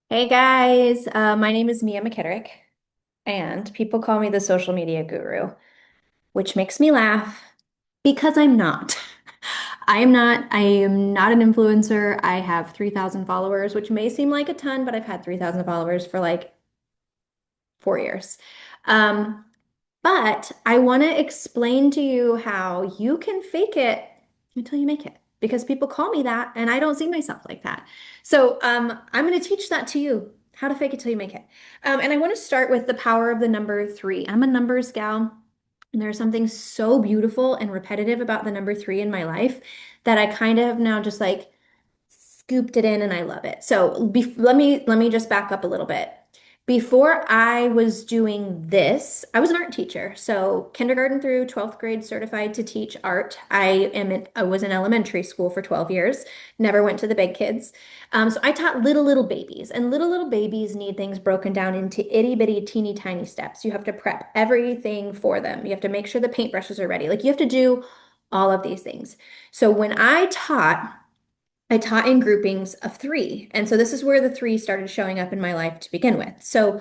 Hey guys, my name is Mia McKitterick, and people call me the social media guru, which makes me laugh because I'm not. I am not an influencer. I have 3,000 followers, which may seem like a ton, but I've had 3,000 followers for like 4 years. Um, but I want to explain to you how you can fake it until you make it because people call me that and I don't see myself like that. So I'm going to teach that to you, how to fake it till you make it. And I want to start with the power of the number three. I'm a numbers gal. And there's something so beautiful and repetitive about the number three in my life that I kind of now just like scooped it in and I love it. So let me just back up a little bit. Before I was doing this, I was an art teacher. So kindergarten through 12th grade certified to teach art. I was in elementary school for 12 years, never went to the big kids. So I taught little babies, and little babies need things broken down into itty bitty teeny tiny steps. You have to prep everything for them. You have to make sure the paintbrushes are ready. Like you have to do all of these things. So when I taught in groupings of three. And so this is where the three started showing up in my life to begin with. So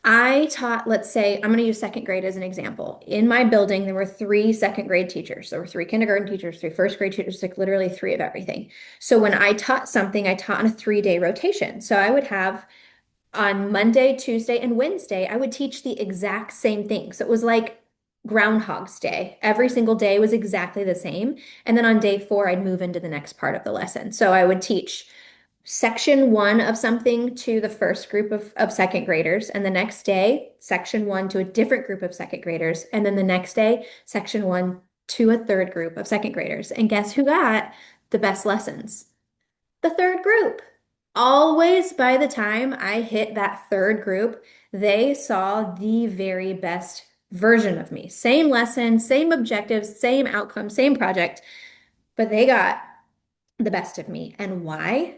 I taught, let's say, I'm going to use second grade as an example. In my building, there were three second grade teachers. There were three kindergarten teachers, three first grade teachers, like literally three of everything. So when I taught something, I taught on a 3 day rotation. So I would have on Monday, Tuesday, and Wednesday, I would teach the exact same thing. So it was like Groundhog's Day. Every single day was exactly the same. And then on day four, I'd move into the next part of the lesson. So I would teach section one of something to the first group of second graders. And the next day, section one to a different group of second graders. And then the next day, section one to a third group of second graders. And guess who got the best lessons? The third group. Always by the time I hit that third group, they saw the very best version of me. Same lesson, same objectives, same outcome, same project, but they got the best of me. And why?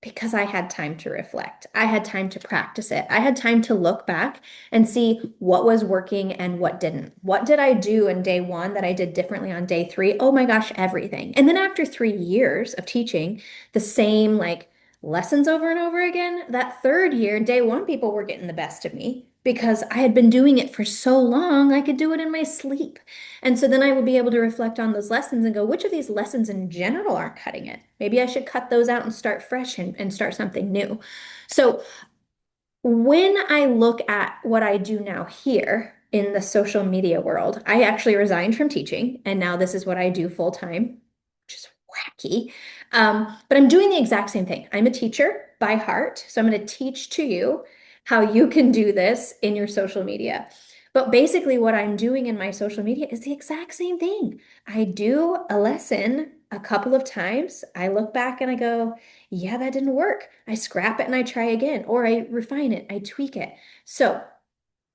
Because I had time to reflect. I had time to practice it. I had time to look back and see what was working and what didn't. What did I do in day one that I did differently on day three? Oh my gosh, everything. And then after 3 years of teaching the same like lessons over and over again, that third year, day one, people were getting the best of me because I had been doing it for so long, I could do it in my sleep. And so then I would be able to reflect on those lessons and go, which of these lessons in general aren't cutting it? Maybe I should cut those out and start fresh and start something new. So when I look at what I do now here in the social media world, I actually resigned from teaching, and now this is what I do full time, which is wacky. But I'm doing the exact same thing. I'm a teacher by heart, so I'm going to teach to you how you can do this in your social media. But basically, what I'm doing in my social media is the exact same thing. I do a lesson a couple of times. I look back and I go, yeah, that didn't work. I scrap it and I try again, or I refine it, I tweak it. So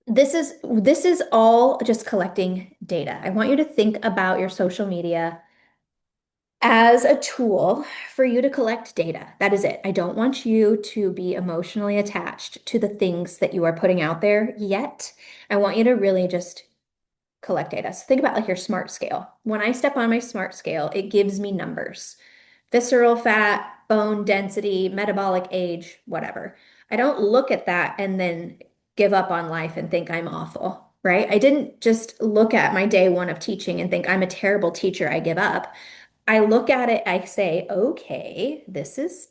this is all just collecting data. I want you to think about your social media as a tool for you to collect data. That is it. I don't want you to be emotionally attached to the things that you are putting out there yet. I want you to really just collect data. So think about like your smart scale. When I step on my smart scale, it gives me numbers. Visceral fat, bone density, metabolic age, whatever. I don't look at that and then give up on life and think I'm awful, right? I didn't just look at my day one of teaching and think I'm a terrible teacher, I give up. I look at it, I say, okay, this is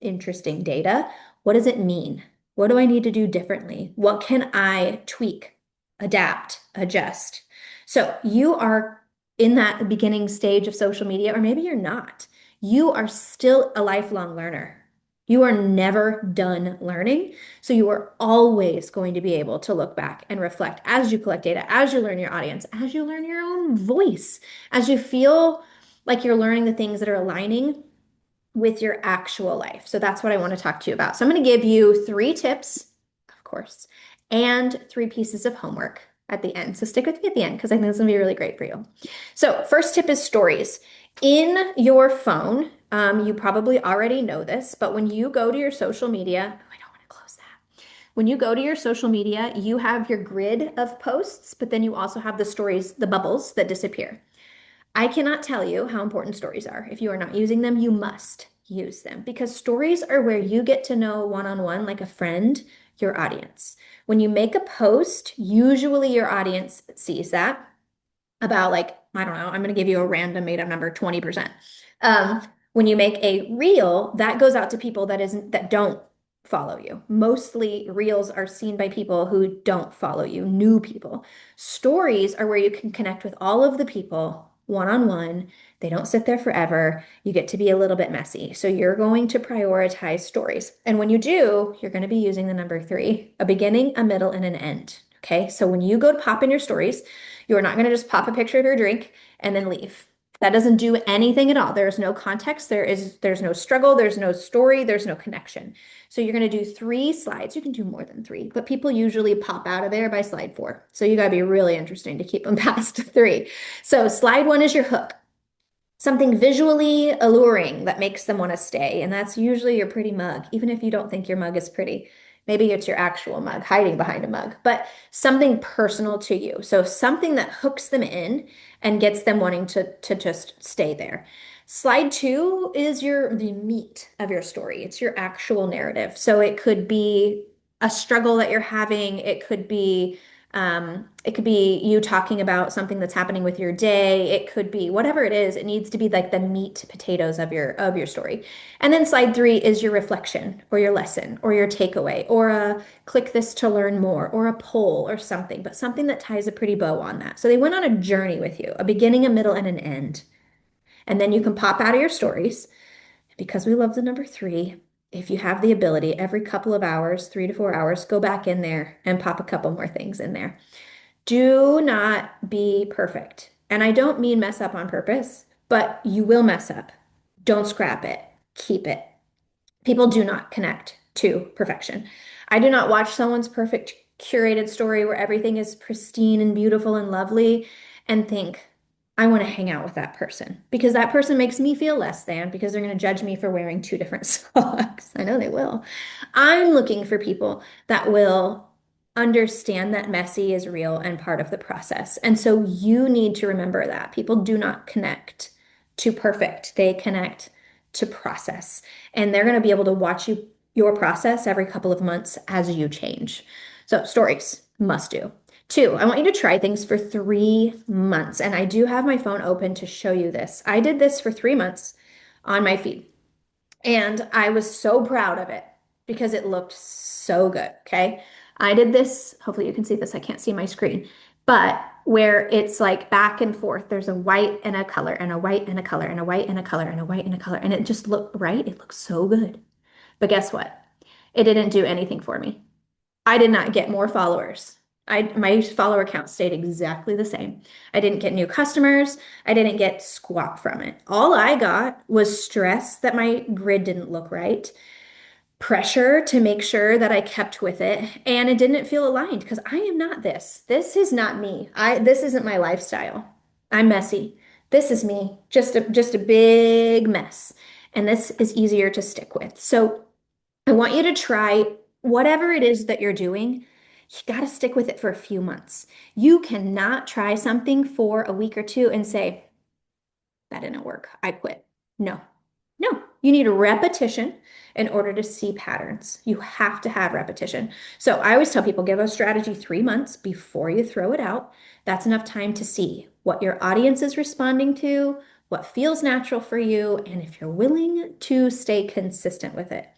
interesting data. What does it mean? What do I need to do differently? What can I tweak, adapt, adjust? So you are in that beginning stage of social media, or maybe you're not. You are still a lifelong learner. You are never done learning. So you are always going to be able to look back and reflect as you collect data, as you learn your audience, as you learn your own voice, as you feel like you're learning the things that are aligning with your actual life. So that's what I want to talk to you about. So I'm going to give you 3 tips, of course, and 3 pieces of homework at the end. So stick with me at the end because I think this is going to be really great for you. So first tip is stories. In your phone, you probably already know this, but when you go to your social media, oh, I don't want to close that. When you go to your social media, you have your grid of posts, but then you also have the stories, the bubbles that disappear. I cannot tell you how important stories are. If you are not using them, you must. use them because stories are where you get to know one-on-one, like a friend, your audience. When you make a post, usually your audience sees that about like, I don't know, I'm going to give you a random made up number, 20%. When you make a reel, that goes out to people that don't follow you. Mostly reels are seen by people who don't follow you, new people. Stories are where you can connect with all of the people one on one. They don't sit there forever. You get to be a little bit messy. So you're going to prioritize stories. And when you do, you're going to be using the number three, a beginning, a middle, and an end. Okay. So when you go to pop in your stories, you are not going to just pop a picture of your drink and then leave. That doesn't do anything at all. There is no context. There's no struggle. There's no story. There's no connection. So you're going to do three slides. You can do more than three, but people usually pop out of there by slide four. So you got to be really interesting to keep them past three. So slide one is your hook, something visually alluring that makes them want to stay. And that's usually your pretty mug, even if you don't think your mug is pretty. Maybe it's your actual mug hiding behind a mug, but something personal to you. So something that hooks them in and gets them wanting to just stay there. Slide two is the meat of your story. It's your actual narrative. So it could be a struggle that you're having. It could be you talking about something that's happening with your day. It could be whatever it is. It needs to be like the meat potatoes of your story. And then slide three is your reflection or your lesson or your takeaway or a click this to learn more or a poll or something, but something that ties a pretty bow on that. So they went on a journey with you, a beginning, a middle, and an end. And then you can pop out of your stories because we love the number three. If you have the ability, every couple of hours, 3 to 4 hours, go back in there and pop a couple more things in there. Do not be perfect. And I don't mean mess up on purpose, but you will mess up. Don't scrap it. Keep it. People do not connect to perfection. I do not watch someone's perfect curated story where everything is pristine and beautiful and lovely and think, I want to hang out with that person because that person makes me feel less than because they're going to judge me for wearing two different socks. I know they will. I'm looking for people that will understand that messy is real and part of the process. And so you need to remember that people do not connect to perfect, they connect to process. And they're going to be able to watch your process every couple of months as you change. So stories must do. Two, I want you to try things for 3 months. And I do have my phone open to show you this. I did this for 3 months on my feed. And I was so proud of it because it looked so good. Okay. I did this. Hopefully you can see this. I can't see my screen, but where it's like back and forth. There's a white and a color and a white and a color and a white and a color and a white and a color. And it just looked right. It looked so good. But guess what? It didn't do anything for me. I did not get more followers. My follower count stayed exactly the same. I didn't get new customers. I didn't get squat from it. All I got was stress that my grid didn't look right, pressure to make sure that I kept with it, and it didn't feel aligned because I am not this. This is not me. This isn't my lifestyle. I'm messy. This is me, just a big mess. And this is easier to stick with. So I want you to try whatever it is that you're doing. You got to stick with it for a few months. You cannot try something for a week or two and say, that didn't work. I quit. No, no. You need a repetition in order to see patterns. You have to have repetition. So I always tell people give a strategy 3 months before you throw it out. That's enough time to see what your audience is responding to, what feels natural for you, and if you're willing to stay consistent with it.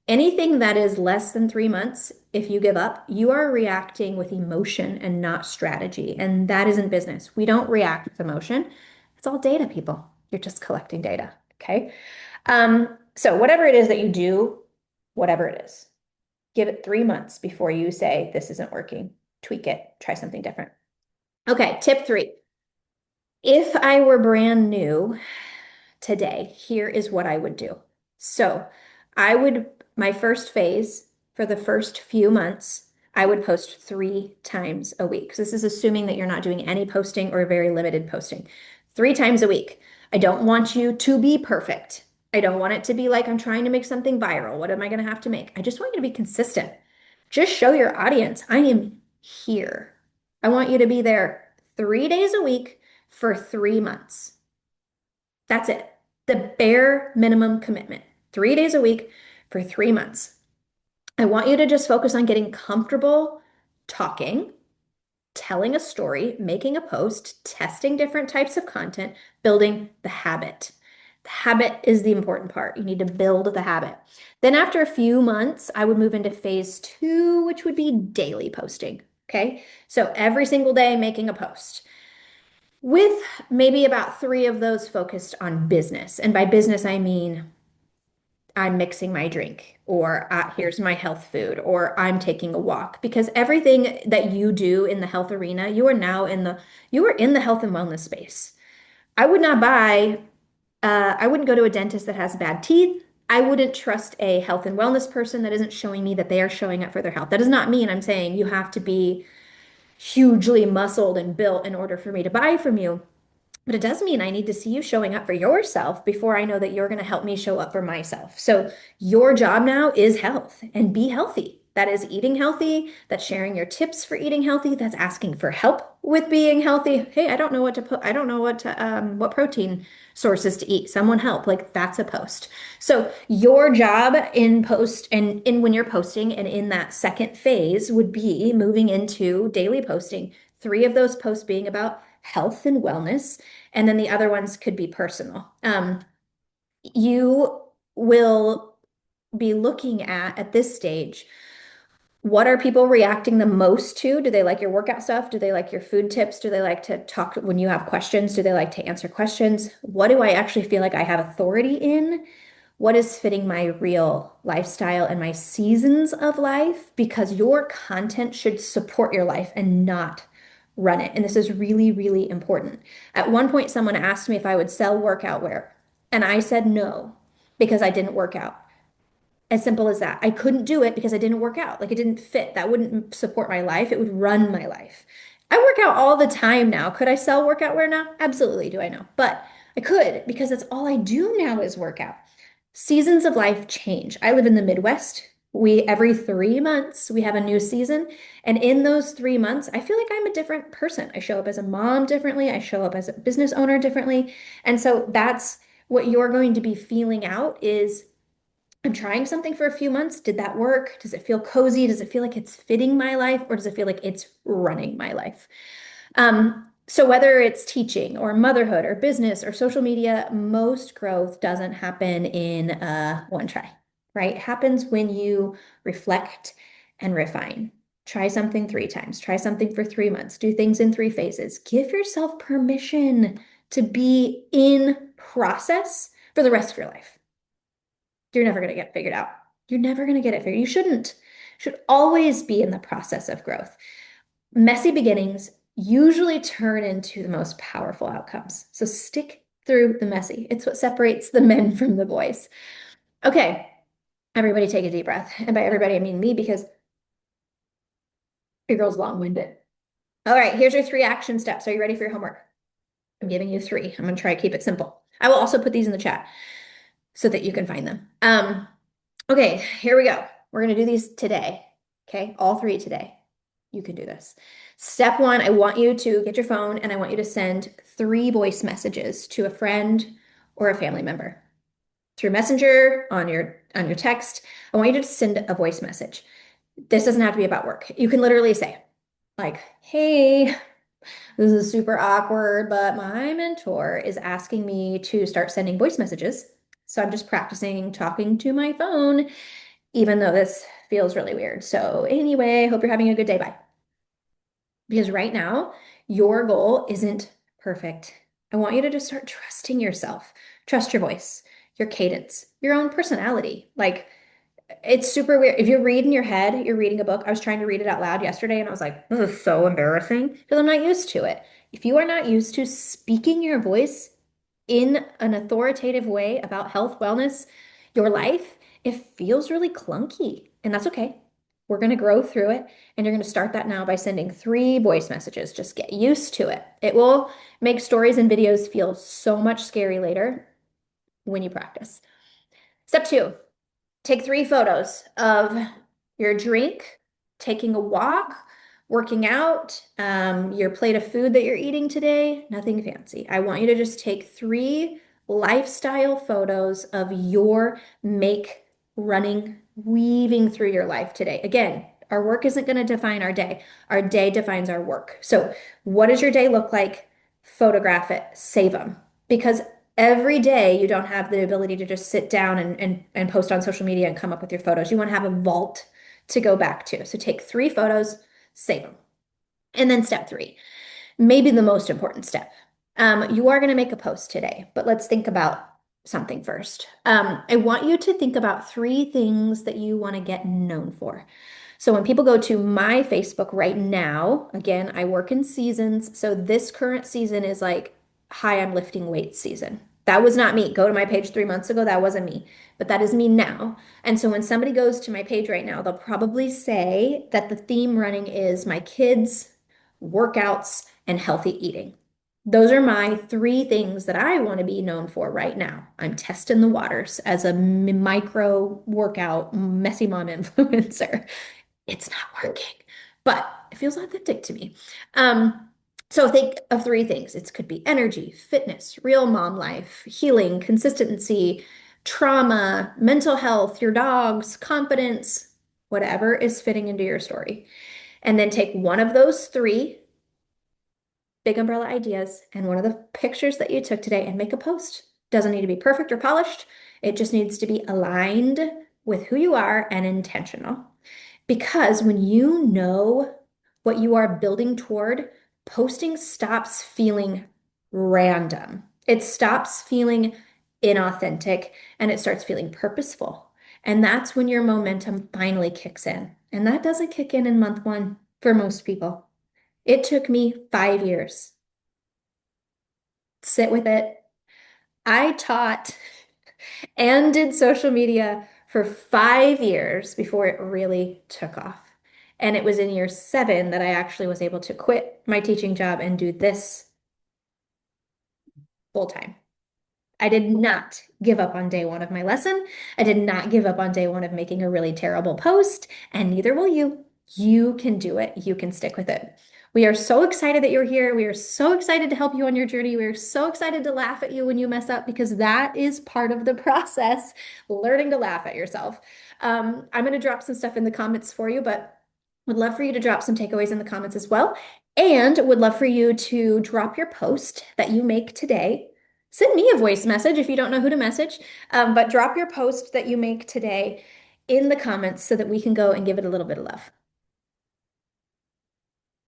Anything that is less than 3 months, if you give up, you are reacting with emotion and not strategy. And that isn't business. We don't react with emotion. It's all data, people. You're just collecting data. Okay. So whatever it is that you do, whatever it is, give it 3 months before you say, this isn't working. Tweak it, try something different. Okay. Tip three. If I were brand new today, here is what I would do. So my first phase for the first few months, I would post 3 times a week. So this is assuming that you're not doing any posting or very limited posting. 3 times a week. I don't want you to be perfect. I don't want it to be like I'm trying to make something viral. What am I going to have to make? I just want you to be consistent. Just show your audience I am here. I want you to be there 3 days a week for 3 months. That's it. The bare minimum commitment. 3 days a week for 3 months. I want you to just focus on getting comfortable talking, telling a story, making a post, testing different types of content, building the habit. The habit is the important part. You need to build the habit. Then, after a few months, I would move into phase two, which would be daily posting. Okay. So, every single day, making a post with maybe about three of those focused on business. And by business, I mean I'm mixing my drink, or here's my health food, or I'm taking a walk. Because everything that you do in the health arena, you are in the health and wellness space. I would not buy, I wouldn't go to a dentist that has bad teeth. I wouldn't trust a health and wellness person that isn't showing me that they are showing up for their health. That does not mean I'm saying you have to be hugely muscled and built in order for me to buy from you. But it does mean I need to see you showing up for yourself before I know that you're going to help me show up for myself. So your job now is health and be healthy. That is eating healthy, that's sharing your tips for eating healthy, that's asking for help with being healthy. Hey, I don't know what to put, I don't know what protein sources to eat. Someone help. Like that's a post. So your job in post and in when you're posting and in that second phase would be moving into daily posting. Three of those posts being about health and wellness, and then the other ones could be personal. You will be looking at this stage, what are people reacting the most to? Do they like your workout stuff? Do they like your food tips? Do they like to talk when you have questions? Do they like to answer questions? What do I actually feel like I have authority in? What is fitting my real lifestyle and my seasons of life? Because your content should support your life and not run it. And this is really, really important. At one point, someone asked me if I would sell workout wear, and I said no because I didn't work out. As simple as that. I couldn't do it because I didn't work out. Like it didn't fit. That wouldn't support my life. It would run my life. I work out all the time now. Could I sell workout wear now? Absolutely, do I know. But I could because that's all I do now is workout. Seasons of life change. I live in the Midwest. We every 3 months we have a new season, and in those 3 months, I feel like I'm a different person. I show up as a mom differently. I show up as a business owner differently, and so that's what you're going to be feeling out is I'm trying something for a few months. Did that work? Does it feel cozy? Does it feel like it's fitting my life, or does it feel like it's running my life? So whether it's teaching or motherhood or business or social media, most growth doesn't happen in one try, right? It happens when you reflect and refine. Try something 3 times, try something for 3 months, do things in 3 phases. Give yourself permission to be in process for the rest of your life. You're never going to get it figured out. You're never going to get it figured. You shouldn't. Should always be in the process of growth. Messy beginnings usually turn into the most powerful outcomes. So stick through the messy. It's what separates the men from the boys. Okay, everybody take a deep breath. And by everybody, I mean me because your girl's long-winded. All right, here's your 3 action steps. Are you ready for your homework? I'm giving you 3. I'm going to try to keep it simple. I will also put these in the chat so that you can find them. Okay, here we go. We're going to do these today. Okay, all 3 today. You can do this. Step 1, I want you to get your phone and I want you to send 3 voice messages to a friend or a family member. Through Messenger, on your text, I want you to send a voice message. This doesn't have to be about work. You can literally say, like, hey, this is super awkward, but my mentor is asking me to start sending voice messages. So I'm just practicing talking to my phone, even though this feels really weird. So anyway, hope you're having a good day. Bye. Because right now, your goal isn't perfect. I want you to just start trusting yourself. Trust your voice, your cadence, your own personality. Like, it's super weird. If you're reading your head, you're reading a book. I was trying to read it out loud yesterday and I was like, this is so embarrassing because I'm not used to it. If you are not used to speaking your voice in an authoritative way about health, wellness, your life, it feels really clunky. And that's okay. We're going to grow through it. And you're going to start that now by sending 3 voice messages. Just get used to it. It will make stories and videos feel so much scary later when you practice. Step 2. Take 3 photos of your drink, taking a walk, working out, your plate of food that you're eating today. Nothing fancy. I want you to just take 3 lifestyle photos of your make running, weaving through your life today. Again, our work isn't going to define our day. Our day defines our work. So, what does your day look like? Photograph it, save them. Because every day you don't have the ability to just sit down and post on social media and come up with your photos. You want to have a vault to go back to. So, take 3 photos, save them. And then step 3, maybe the most important step. You are going to make a post today, but let's think about something first. I want you to think about 3 things that you want to get known for. So when people go to my Facebook right now, again, I work in seasons. So this current season is like, hi, I'm lifting weights season. That was not me. Go to my page 3 months ago. That wasn't me, but that is me now. And so when somebody goes to my page right now, they'll probably say that the theme running is my kids, workouts, and healthy eating. Those are my 3 things that I want to be known for right now. I'm testing the waters as a micro workout, messy mom influencer. It's not working, but it feels authentic to me. Um, so think of 3 things. It could be energy, fitness, real mom life, healing, consistency, trauma, mental health, your dogs, confidence, whatever is fitting into your story. And then take one of those 3 big umbrella ideas and one of the pictures that you took today and make a post. Doesn't need to be perfect or polished. It just needs to be aligned with who you are and intentional. Because when you know what you are building toward, posting stops feeling random. It stops feeling inauthentic and it starts feeling purposeful. And that's when your momentum finally kicks in. And that doesn't kick in month 1 for most people. It took me 5 years. Sit with it. I taught and did social media for 5 years before it really took off. And it was in year 7 that I actually was able to quit my teaching job and do this full time. I did not give up on day 1 of my lesson. I did not give up on day 1 of making a really terrible post, and neither will you. You can do it. You can stick with it. We are so excited that you're here. We are so excited to help you on your journey. We are so excited to laugh at you when you mess up because that is part of the process, learning to laugh at yourself. I'm going to drop some stuff in the comments for you, but would love for you to drop some takeaways in the comments as well. And would love for you to drop your post that you make today. Send me a voice message if you don't know who to message, but drop your post that you make today in the comments so that we can go and give it a little bit of love.